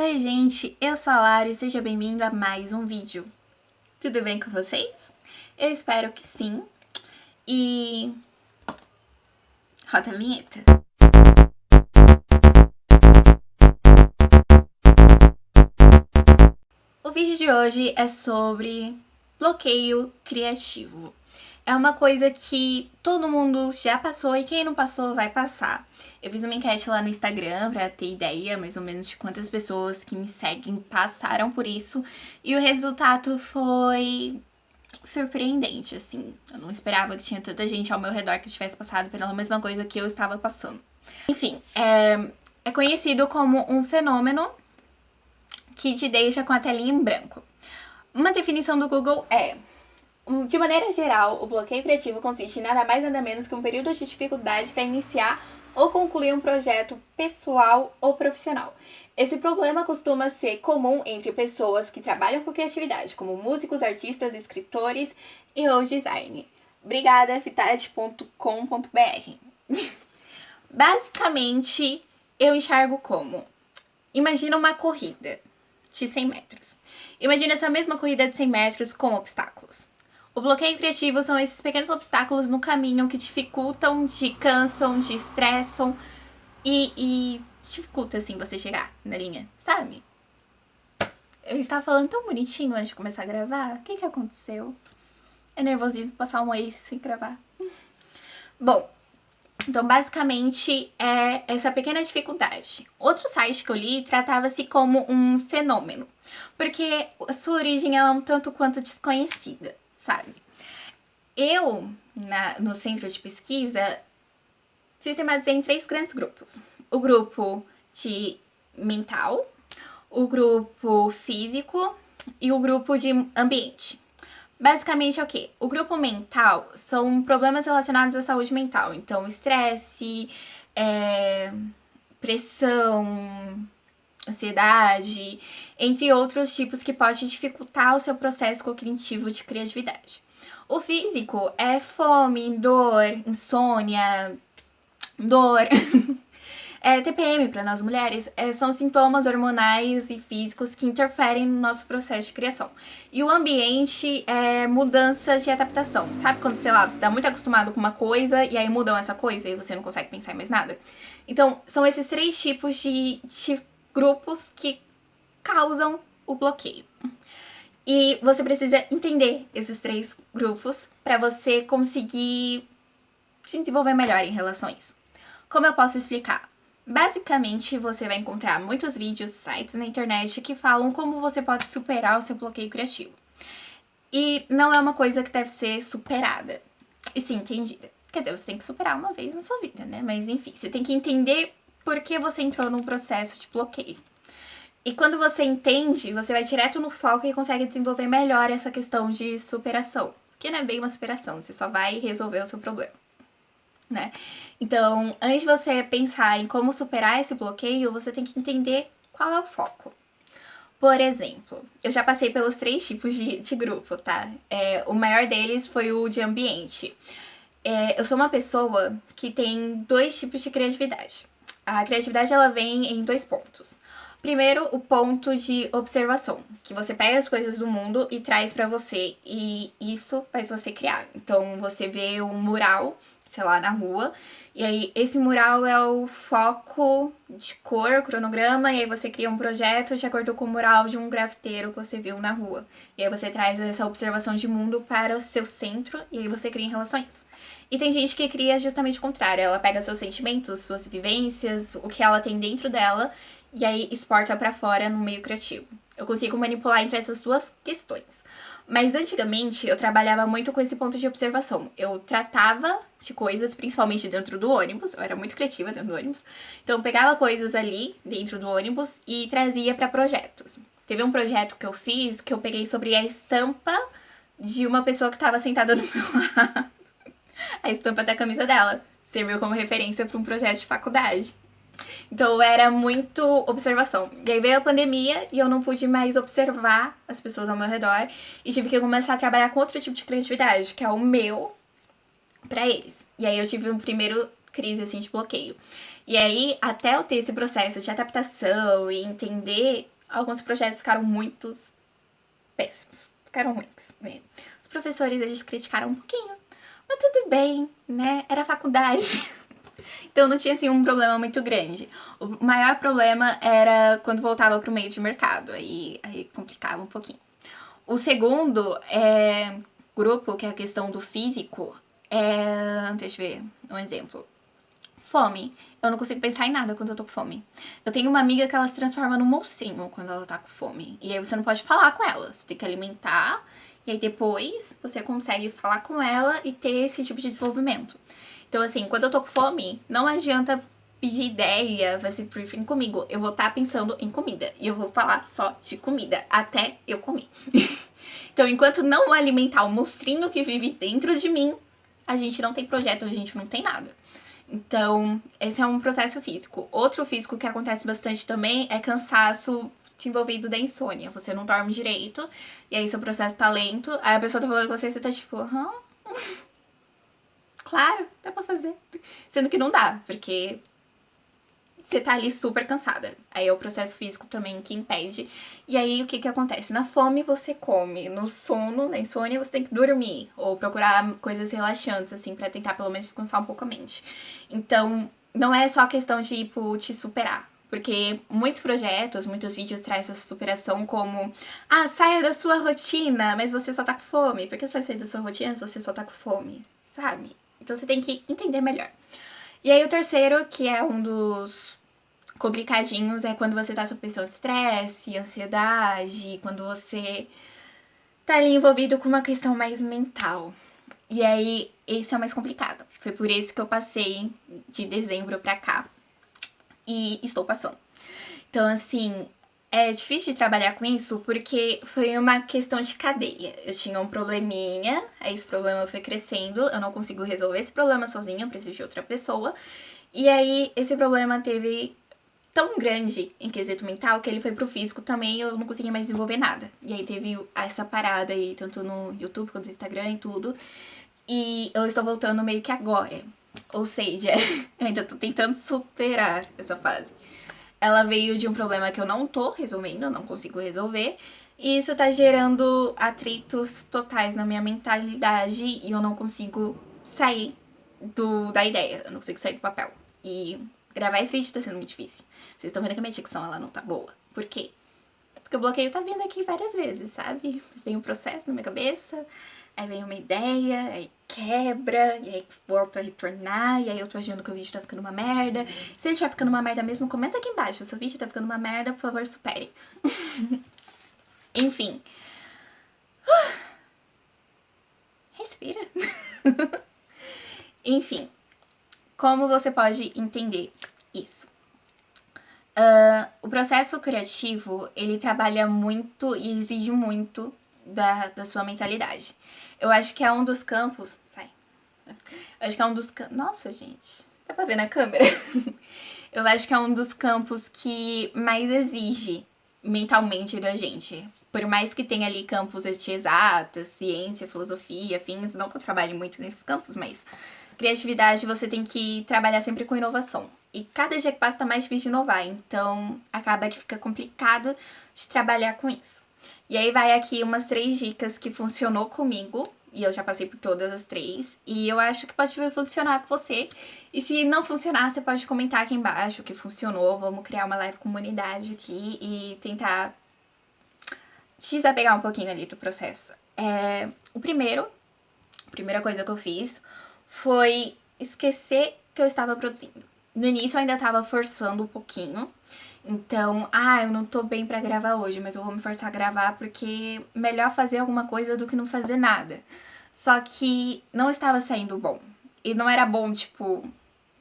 Oi gente, eu sou a Lara e seja bem-vindo a mais um vídeo. Tudo bem com vocês? Eu espero que sim. E... roda a vinheta. O vídeo de hoje é sobre bloqueio criativo. É uma coisa que todo mundo já passou e quem não passou vai passar. Eu fiz uma enquete lá no Instagram pra ter ideia mais ou menos de quantas pessoas que me seguem passaram por isso. E o resultado foi surpreendente, assim. Eu não esperava que tinha tanta gente ao meu redor que tivesse passado pela mesma coisa que eu estava passando. Enfim, é conhecido como um fenômeno que te deixa com a telinha em branco. Uma definição do Google é: de maneira geral, o bloqueio criativo consiste em nada mais nada menos que um período de dificuldade para iniciar ou concluir um projeto pessoal ou profissional. Esse problema costuma ser comum entre pessoas que trabalham com criatividade, como músicos, artistas, escritores e ou design. Obrigada, fitat.com.br. Basicamente, eu enxergo como: imagina uma corrida de 100 metros. Imagina essa mesma corrida de 100 metros com obstáculos. O bloqueio criativo são esses pequenos obstáculos no caminho que dificultam, te cansam, te estressam e dificulta, assim, você chegar na linha, sabe? Eu estava falando tão bonitinho antes de começar a gravar. O que aconteceu? É nervosismo passar um mês sem gravar. Bom, então basicamente é essa pequena dificuldade. Outro site que eu li tratava-se como um fenômeno, porque a sua origem é um tanto quanto desconhecida, sabe? Eu, no centro de pesquisa, sistematizei em 3 grandes grupos. O grupo de mental, o grupo físico e o grupo de ambiente. Basicamente é o quê? O grupo mental são problemas relacionados à saúde mental. Então, estresse, pressão, ansiedade, entre outros tipos que pode dificultar o seu processo cognitivo de criatividade. O físico é fome, dor, insônia, dor. TPM para nós mulheres são sintomas hormonais e físicos que interferem no nosso processo de criação. E o ambiente é mudança de adaptação. Sabe quando, sei lá, você tá muito acostumado com uma coisa e aí mudam essa coisa e você não consegue pensar em mais nada? Então, são esses 3 tipos de grupos que causam o bloqueio. E você precisa entender esses 3 grupos para você conseguir se desenvolver melhor em relação a isso. Como eu posso explicar? Basicamente, você vai encontrar muitos vídeos, sites na internet que falam como você pode superar o seu bloqueio criativo. E não é uma coisa que deve ser superada, e sim entendida. Quer dizer, você tem que superar uma vez na sua vida, né? Mas enfim, você tem que entender por que você entrou num processo de bloqueio. E quando você entende, você vai direto no foco e consegue desenvolver melhor essa questão de superação. Que não é bem uma superação, você só vai resolver o seu problema, né? Então, antes de você pensar em como superar esse bloqueio, você tem que entender qual é o foco. Por exemplo, eu já passei pelos 3 tipos de grupo, tá? O maior deles foi o de ambiente. Eu sou uma pessoa que tem 2 tipos de criatividade. A criatividade, ela vem em 2 pontos. Primeiro, o ponto de observação, que você pega as coisas do mundo e traz pra você, e isso faz você criar. Então, você vê um mural, sei lá, na rua, e aí esse mural é o foco de cor, cronograma, e aí você cria um projeto de acordo com o mural de um grafiteiro que você viu na rua. E aí você traz essa observação de mundo para o seu centro, e aí você cria em relação a isso. E tem gente que cria justamente o contrário, ela pega seus sentimentos, suas vivências, o que ela tem dentro dela, e aí exporta pra fora no meio criativo. Eu consigo manipular entre essas 2 questões. Mas antigamente eu trabalhava muito com esse ponto de observação. Eu tratava de coisas, principalmente dentro do ônibus. Eu era muito criativa dentro do ônibus. Então eu pegava coisas ali dentro do ônibus e trazia pra projetos. Teve um projeto que eu fiz que eu peguei sobre a estampa de uma pessoa que tava sentada no meu lado. A estampa da camisa dela. Serviu como referência para um projeto de faculdade. Então era muito observação. E aí veio a pandemia e eu não pude mais observar as pessoas ao meu redor. E tive que começar a trabalhar com outro tipo de criatividade, que é o meu, pra eles. E aí eu tive um primeiro crise, assim, de bloqueio. E aí, até eu ter esse processo de adaptação e entender alguns projetos ficaram muitos péssimos, ficaram ruins, né? Os professores, eles criticaram um pouquinho, mas tudo bem, né? Era faculdade. Então não tinha, assim, um problema muito grande. O maior problema era quando voltava pro meio de mercado, aí complicava um pouquinho. O segundo grupo, que é a questão do físico, deixa eu ver um exemplo. Fome. Eu não consigo pensar em nada quando eu tô com fome. Eu tenho uma amiga que ela se transforma num monstrinho quando ela tá com fome. E aí você não pode falar com ela. Você tem que alimentar. E aí depois você consegue falar com ela e ter esse tipo de desenvolvimento. Então, assim, quando eu tô com fome, não adianta pedir ideia, fazer briefing comigo. Eu vou estar pensando em comida. E eu vou falar só de comida até eu comer. Então, enquanto não alimentar o monstrinho que vive dentro de mim, a gente não tem projeto, a gente não tem nada. Então, esse é um processo físico. Outro físico que acontece bastante também é cansaço desenvolvido da insônia. Você não dorme direito, e aí seu processo tá lento, aí a pessoa tá falando com você e você tá tipo, claro, dá pra fazer. Sendo que não dá, porque você tá ali super cansada. Aí é o processo físico também que impede. E aí, o que que acontece? Na fome, você come. No sono, na insônia, você tem que dormir. Ou procurar coisas relaxantes, assim, pra tentar pelo menos descansar um pouco a mente. Então, não é só questão de, tipo, te superar. Porque muitos projetos, muitos vídeos trazem essa superação como saia da sua rotina, mas você só tá com fome. Por que você vai sair da sua rotina se você só tá com fome? Sabe? Então, você tem que entender melhor. E aí o terceiro, que é um dos complicadinhos, é quando você tá sob pressão de estresse, ansiedade, quando você tá ali envolvido com uma questão mais mental. E aí, esse é o mais complicado. Foi por isso que eu passei de dezembro pra cá. E estou passando. Então, assim, é difícil de trabalhar com isso porque foi uma questão de cadeia. Eu tinha um probleminha, aí esse problema foi crescendo, eu não consigo resolver esse problema sozinha, eu preciso de outra pessoa. E aí, esse problema teve tão grande em quesito mental que ele foi pro físico também e eu não conseguia mais desenvolver nada. E aí teve essa parada aí, tanto no YouTube quanto no Instagram e tudo. E eu estou voltando meio que agora. Ou seja, eu ainda tô tentando superar essa fase. Ela veio de um problema que eu não tô resolvendo, eu não consigo resolver. E isso tá gerando atritos totais na minha mentalidade e eu não consigo sair da ideia, eu não consigo sair do papel. E gravar esse vídeo tá sendo muito difícil. Vocês estão vendo que a minha dicção ela não tá boa. Por quê? Porque o bloqueio tá vindo aqui várias vezes, sabe? Vem um processo na minha cabeça, aí vem uma ideia, aí quebra, e aí volta a retornar, e aí eu tô achando que o vídeo tá ficando uma merda. Se ele estiver ficando uma merda mesmo, comenta aqui embaixo. Se o vídeo tá ficando uma merda, por favor, supere. Enfim. Respira. Enfim. Como você pode entender isso? O processo criativo, ele trabalha muito e exige muito da sua mentalidade. Eu acho que é um dos campos... Sai. Eu acho que é um dos campos... Nossa, gente. Dá pra ver na câmera? Eu acho que é um dos campos que mais exige mentalmente da gente. Por mais que tenha ali campos de exatas, ciência, filosofia, afins, não que eu trabalhe muito nesses campos, mas criatividade você tem que trabalhar sempre com inovação. E cada dia que passa tá mais difícil de inovar, então acaba que fica complicado de trabalhar com isso. E aí vai aqui umas 3 dicas que funcionou comigo, e eu já passei por todas as 3, e eu acho que pode funcionar com você. E se não funcionar, você pode comentar aqui embaixo o que funcionou, vamos criar uma live comunidade aqui e tentar desapegar um pouquinho ali do processo. A primeira coisa que eu fiz foi esquecer que eu estava produzindo. No início eu ainda tava forçando um pouquinho. Então, eu não tô bem pra gravar hoje, mas eu vou me forçar a gravar porque melhor fazer alguma coisa do que não fazer nada. Só que não estava saindo bom. E não era bom, tipo,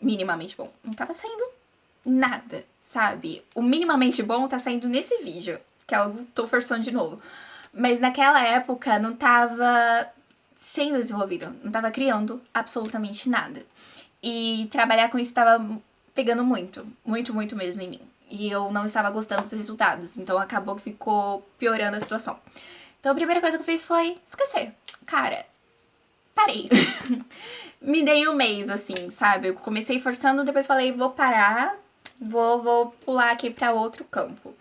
minimamente bom. Não tava saindo nada, sabe? O minimamente bom tá saindo nesse vídeo, que eu tô forçando de novo. Mas naquela época não tava sendo desenvolvido, não tava criando absolutamente nada. E trabalhar com isso tava pegando muito, muito, muito mesmo em mim. E eu não estava gostando dos resultados, então acabou que ficou piorando a situação. Então a primeira coisa que eu fiz foi esquecer. Cara, parei. Me dei um mês, assim, sabe? Eu comecei forçando, depois falei, vou parar, vou pular aqui pra outro campo.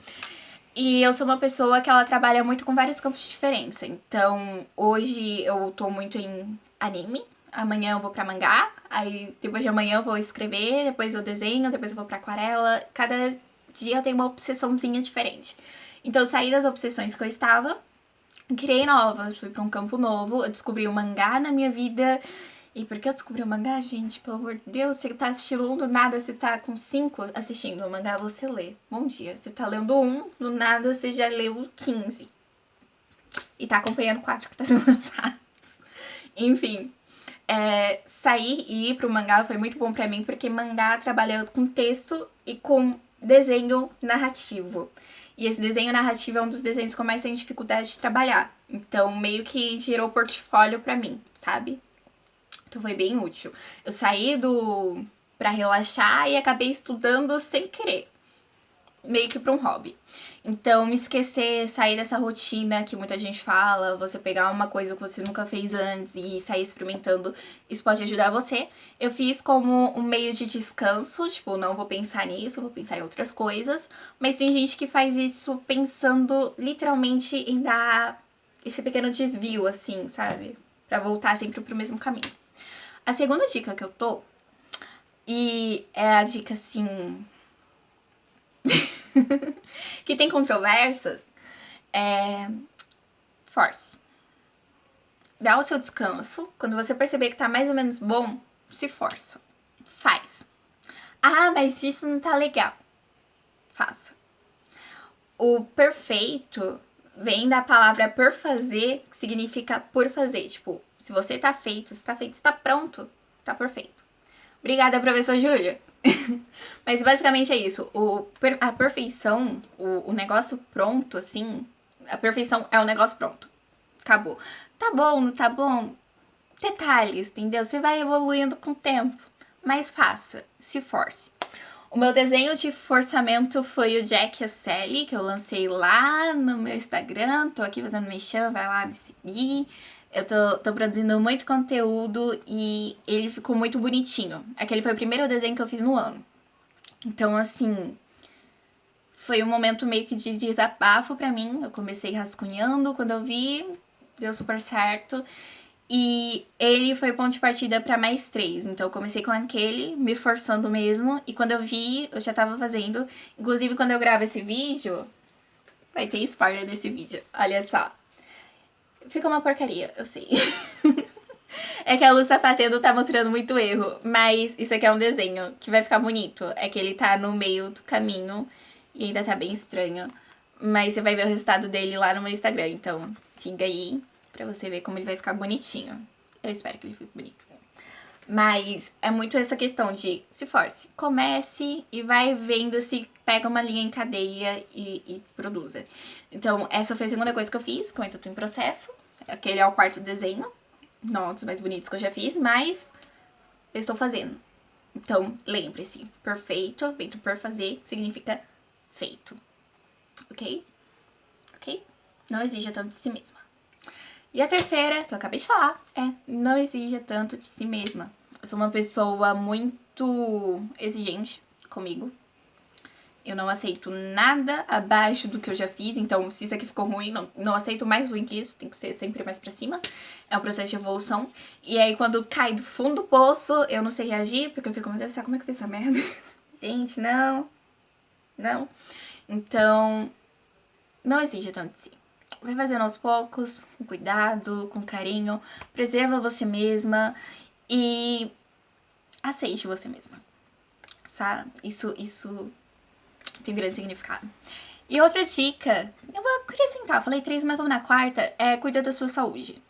E eu sou uma pessoa que ela trabalha muito com vários campos diferentes. Então, hoje eu tô muito em anime. Amanhã eu vou pra mangá. Aí, depois de amanhã eu vou escrever. Depois eu desenho. Depois eu vou pra aquarela. Cada dia eu tenho uma obsessãozinha diferente. Então, eu saí das obsessões que eu estava. Criei novas. Fui pra um campo novo. Eu descobri o mangá na minha vida. E por que eu descobri o mangá, gente? Pelo amor de Deus, você tá assistindo um, do nada você tá com 5 assistindo o mangá, você lê. Bom dia. Você tá lendo um, do nada você já leu 15. E tá acompanhando 4 que tá sendo lançados. Enfim, sair e ir pro mangá foi muito bom pra mim, porque mangá trabalha com texto e com desenho narrativo. E esse desenho narrativo é um dos desenhos que eu mais tenho dificuldade de trabalhar. Então, meio que gerou portfólio pra mim, sabe? Então foi bem útil. Eu saí pra relaxar e acabei estudando sem querer. Meio que pra um hobby. Então, me esquecer, sair dessa rotina que muita gente fala, você pegar uma coisa que você nunca fez antes e sair experimentando, isso pode ajudar você. Eu fiz como um meio de descanso, tipo, não vou pensar nisso, vou pensar em outras coisas. Mas tem gente que faz isso pensando literalmente em dar esse pequeno desvio, assim, sabe? Pra voltar sempre pro mesmo caminho. A segunda dica que eu tô, e é a dica assim. que tem controvérsias, é. Force. Dá o seu descanso. Quando você perceber que tá mais ou menos bom, se força. Faz. Ah, mas isso não tá legal. Faça. O perfeito vem da palavra por fazer, que significa por fazer. Tipo, se você tá feito, se tá pronto, tá perfeito. Obrigada, professor Júlio. Mas basicamente é isso. A perfeição, o negócio pronto, assim. A perfeição é o negócio pronto. Acabou. Tá bom, não tá bom? Detalhes, entendeu? Você vai evoluindo com o tempo. Mas faça, se force. O meu desenho de forçamento foi o Jack e a Sally, que eu lancei lá no meu Instagram. Tô aqui fazendo mexão, vai lá me seguir. Eu tô produzindo muito conteúdo e ele ficou muito bonitinho. Aquele foi o primeiro desenho que eu fiz no ano. Então, assim, foi um momento meio que de desabafo pra mim. Eu comecei rascunhando, quando eu vi, deu super certo. E ele foi ponto de partida pra mais 3. Então eu comecei com aquele, me forçando mesmo. E quando eu vi, eu já tava fazendo. Inclusive, quando eu gravo esse vídeo, vai ter spoiler nesse vídeo. Olha só. Fica uma porcaria, eu sei. É que a Lu Sapateiro tá mostrando muito erro. Mas isso aqui é um desenho que vai ficar bonito. É que ele tá no meio do caminho e ainda tá bem estranho. Mas você vai ver o resultado dele lá no meu Instagram. Então, siga aí pra você ver como ele vai ficar bonitinho. Eu espero que ele fique bonito. Mas é muito essa questão de se force. Comece e vai vendo se pega uma linha em cadeia e produza. Então, essa foi a segunda coisa que eu fiz, que eu ainda tô em processo. Aquele é o quarto desenho. Não um dos mais bonitos que eu já fiz, mas eu estou fazendo. Então, lembre-se, perfeito, feito por fazer, significa feito. Ok? Ok? Não exija tanto de si mesma. E a terceira, que eu acabei de falar, é não exija tanto de si mesma. Eu sou uma pessoa muito exigente comigo. Eu não aceito nada abaixo do que eu já fiz. Então, se isso aqui ficou ruim, não aceito mais ruim que isso. Tem que ser sempre mais pra cima. É um processo de evolução. E aí, quando cai do fundo do poço, eu não sei reagir. Porque eu fico, meu Deus do céu, como é que eu fiz essa merda? Gente, não. Não. Então, não exija tanto de si. Vai fazendo aos poucos, com cuidado, com carinho. Preserva você mesma. E aceite você mesma. Sabe? Isso tem grande significado. E outra dica, eu vou acrescentar, falei 3, mas vamos na quarta, é cuida da sua saúde.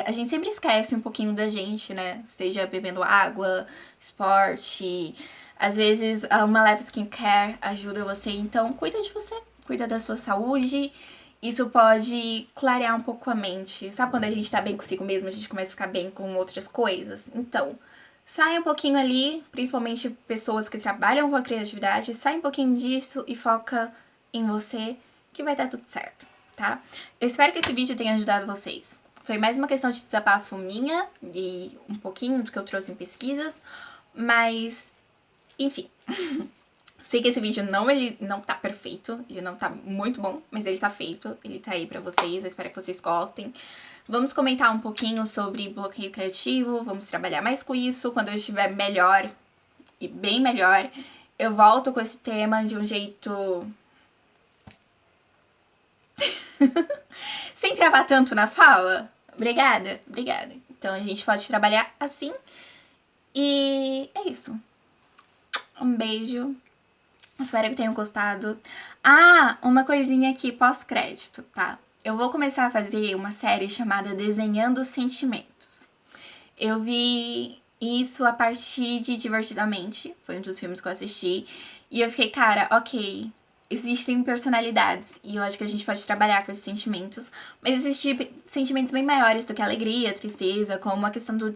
A gente sempre esquece um pouquinho da gente, né? Seja bebendo água, esporte, às vezes uma leve skincare ajuda você. Então, cuida de você, cuida da sua saúde. Isso pode clarear um pouco a mente. Sabe quando a gente tá bem consigo mesmo, a gente começa a ficar bem com outras coisas? Então, sai um pouquinho ali, principalmente pessoas que trabalham com a criatividade, sai um pouquinho disso e foca em você, que vai dar tudo certo, tá? Eu espero que esse vídeo tenha ajudado vocês. Foi mais uma questão de desabafo minha e um pouquinho do que eu trouxe em pesquisas, mas, enfim, Sei que esse vídeo ele não tá perfeito, ele não tá muito bom, mas ele tá feito, ele tá aí pra vocês, eu espero que vocês gostem. Vamos comentar um pouquinho sobre bloqueio criativo, vamos trabalhar mais com isso. Quando eu estiver melhor, e bem melhor, eu volto com esse tema de um jeito... sem travar tanto na fala. Obrigada. Então a gente pode trabalhar assim. E é isso. Um beijo. Espero que tenham gostado. Ah, uma coisinha aqui pós-crédito, tá? Eu vou começar a fazer uma série chamada Desenhando Sentimentos. Eu vi isso a partir de Divertidamente, foi um dos filmes que eu assisti. E eu fiquei, cara, ok, existem personalidades e eu acho que a gente pode trabalhar com esses sentimentos. Mas existem sentimentos bem maiores do que alegria, tristeza, como a questão do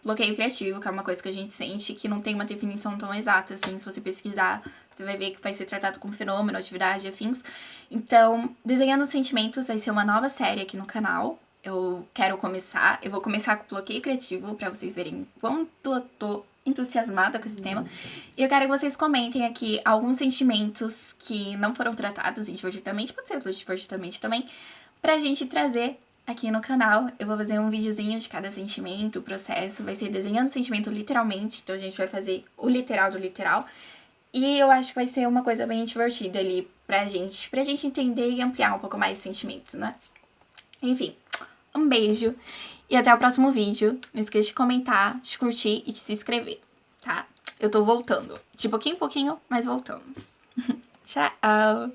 bloqueio criativo, que é uma coisa que a gente sente, que não tem uma definição tão exata, assim, se você pesquisar, você vai ver que vai ser tratado como fenômeno, atividade, afins. Então, Desenhando Sentimentos vai ser uma nova série aqui no canal. Eu vou começar com bloqueio criativo, pra vocês verem quanto eu tô entusiasmada com esse tema. E eu quero que vocês comentem aqui alguns sentimentos que não foram tratados em Divertidamente, pode ser Divertidamente também, pra gente trazer aqui no canal. Eu vou fazer um videozinho de cada sentimento, o processo, vai ser desenhando o sentimento literalmente, então a gente vai fazer o literal do literal. E eu acho que vai ser uma coisa bem divertida ali pra gente entender e ampliar um pouco mais os sentimentos, né? Enfim, um beijo e até o próximo vídeo. Não esqueça de comentar, de curtir e de se inscrever, tá? Eu tô voltando, de pouquinho em pouquinho, mas voltando. Tchau!